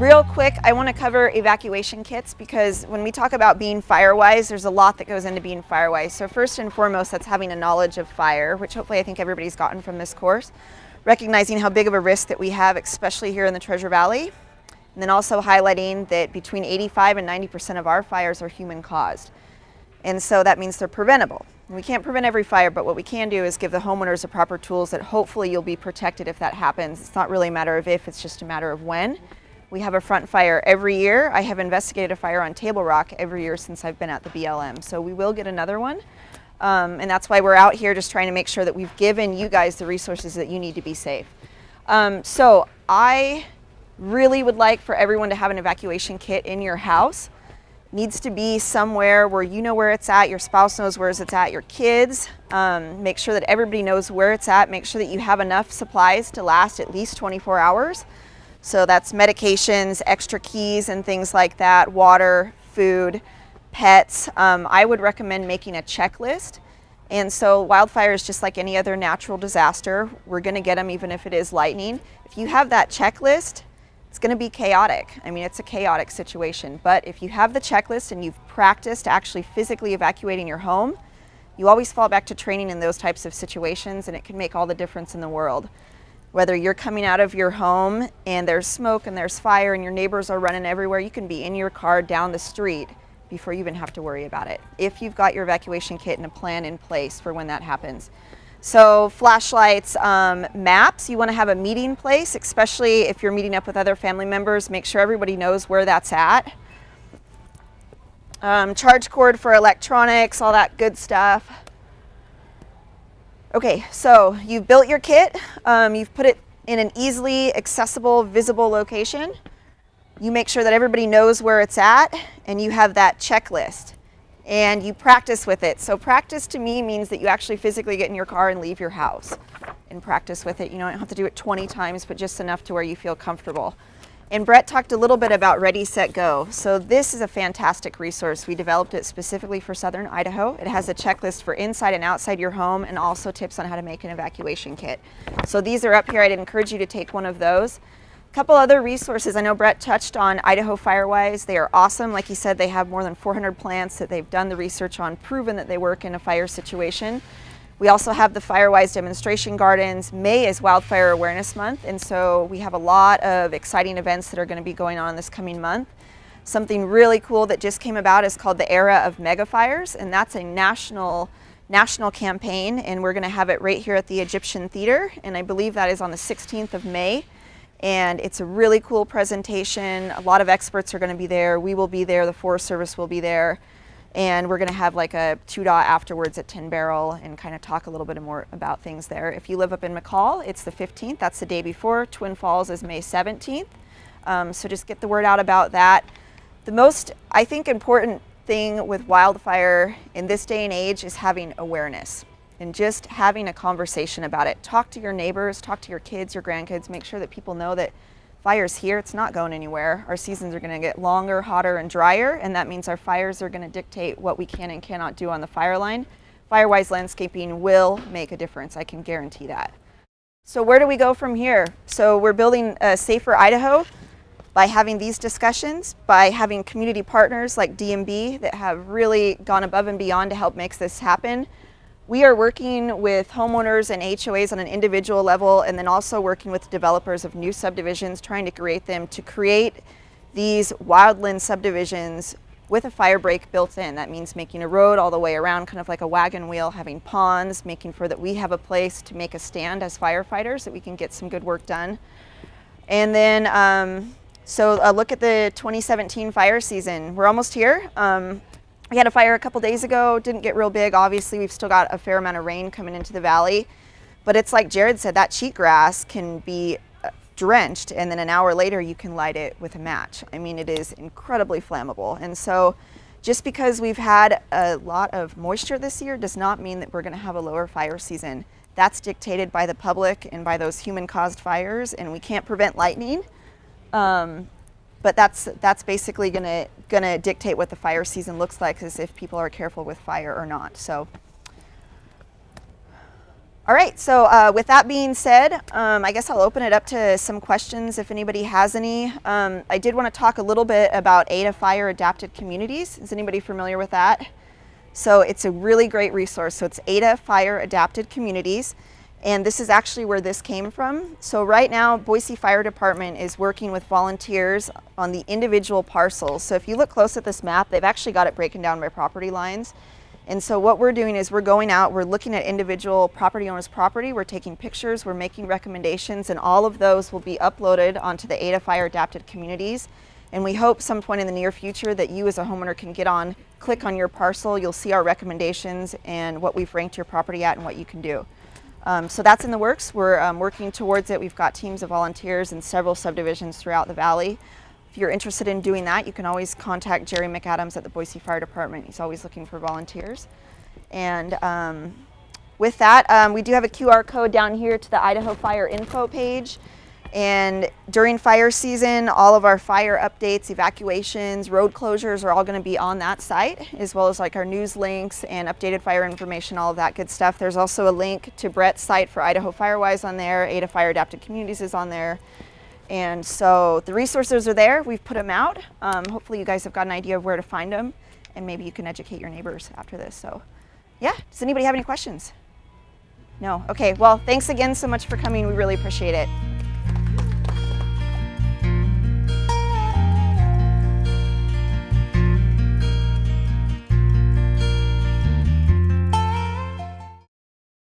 Real quick, I want to cover evacuation kits because when we talk about being Firewise, there's a lot that goes into being Firewise. So first and foremost, that's having a knowledge of fire, which hopefully I think everybody's gotten from this course. Recognizing how big of a risk that we have, especially here in the Treasure Valley. And then also highlighting that between 85 and 90% of our fires are human caused. And so that means they're preventable. We can't prevent every fire, but what we can do is give the homeowners the proper tools that hopefully you'll be protected if that happens. It's not really a matter of if, it's just a matter of when. We have a front fire every year. I have investigated a fire on Table Rock every year since I've been at the BLM. So we will get another one. And that's why we're out here just trying to make sure that we've given you guys the resources that you need to be safe. So I really would like for everyone to have an evacuation kit in your house. Needs to be somewhere where you know where it's at, your spouse knows where it's at, your kids. Make sure that everybody knows where it's at. Make sure that you have enough supplies to last at least 24 hours. So that's medications, extra keys and things like that, water, food, pets. I would recommend making a checklist. And so wildfire is just like any other natural disaster. We're gonna get them even if it is lightning. If you have that checklist, it's gonna be chaotic. I mean, it's a chaotic situation. But if you have the checklist and you've practiced actually physically evacuating your home, you always fall back to training in those types of situations, and it can make all the difference in the world. Whether you're coming out of your home and there's smoke and there's fire and your neighbors are running everywhere, you can be in your car down the street before you even have to worry about it, if you've got your evacuation kit and a plan in place for when that happens. So flashlights, maps, you want to have a meeting place, especially if you're meeting up with other family members. Make sure everybody knows where that's at. Charge cord for electronics, all that good stuff. Okay, so you've built your kit, you've put it in an easily accessible, visible location. You make sure that everybody knows where it's at, and you have that checklist, and you practice with it. So practice to me means that you actually physically get in your car and leave your house and practice with it. You don't have to do it 20 times, but just enough to where you feel comfortable. And Brett talked a little bit about Ready, Set, Go. So this is a fantastic resource. We developed it specifically for Southern Idaho. It has a checklist for inside and outside your home and also tips on how to make an evacuation kit. So these are up here. I'd encourage you to take one of those. A couple other resources. I know Brett touched on Idaho Firewise. They are awesome. Like he said, they have more than 400 plants that they've done the research on, proven that they work in a fire situation. We also have the Firewise demonstration gardens. May is Wildfire Awareness Month, and so we have a lot of exciting events that are going to be going on this coming month. Something really cool that just came about is called the Era of Mega Fires, and that's a national campaign, and we're going to have it right here at the Egyptian Theater, and I believe that is on the 16th of May. And it's a really cool presentation. A lot of experts are going to be there. We will be there. The Forest Service will be there. And we're going to have like a 2 dot afterwards at 10 Barrel and kind of talk a little bit more about things there. If you live up in McCall, it's the 15th. That's the day before. Twin Falls is May 17th. So just get the word out about that. The most, I think, important thing with wildfire in this day and age is having awareness and just having a conversation about it. Talk to your neighbors, talk to your kids, your grandkids, make sure that people know that fire's here, it's not going anywhere. Our seasons are gonna get longer, hotter, and drier, and that means our fires are gonna dictate what we can and cannot do on the fire line. Firewise landscaping will make a difference, I can guarantee that. So where do we go from here? So we're building a safer Idaho by having these discussions, by having community partners like DMB that have really gone above and beyond to help make this happen. We are working with homeowners and HOAs on an individual level, and then also working with developers of new subdivisions, trying to create these wildland subdivisions with a fire break built in. That means making a road all the way around, kind of like a wagon wheel, having ponds, making sure that we have a place to make a stand as firefighters, that we can get some good work done. And then, so a look at the 2017 fire season. We're almost here. We had a fire a couple days ago, didn't get real big. Obviously, we've still got a fair amount of rain coming into the valley, but it's like Jared said, that cheatgrass can be drenched, and then an hour later you can light it with a match. I mean, it is incredibly flammable. And so just because we've had a lot of moisture this year does not mean that we're gonna have a lower fire season. That's dictated by the public and by those human-caused fires, and we can't prevent lightning. But that's basically gonna dictate what the fire season looks like, as if people are careful with fire or not. So All right, so with that being said, I guess I'll open it up to some questions if anybody has any. I did want to talk a little bit about Ada Fire Adapted Communities. Is anybody familiar with that? So it's a really great resource. So it's Ada Fire Adapted Communities, and this is actually where this came from. So right now, Boise Fire Department is working with volunteers on the individual parcels. So if you look close at this map, they've actually got it broken down by property lines. And so what we're doing is we're going out, we're looking at individual property owners' property, we're taking pictures, we're making recommendations, and all of those will be uploaded onto the Ada Fire Adapted Communities. And we hope some point in the near future that you as a homeowner can get on, click on your parcel, you'll see our recommendations and what we've ranked your property at and what you can do. So that's in the works. We're working towards it. We've got teams of volunteers in several subdivisions throughout the valley. If you're interested in doing that, you can always contact Jerry McAdams at the Boise Fire Department. He's always looking for volunteers. And with that, we do have a QR code down here to the Idaho Fire info page. And during fire season, all of our fire updates, evacuations, road closures are all going to be on that site, as well as like our news links and updated fire information, all of that good stuff. There's also a link to Brett's site for Idaho Firewise on there. Ada Fire Adapted Communities is on there. And so the resources are there. We've put them out. Hopefully you guys have got an idea of where to find them, and maybe you can educate your neighbors after this. So yeah, does anybody have any questions? No? Okay, well, thanks again so much for coming. We really appreciate it.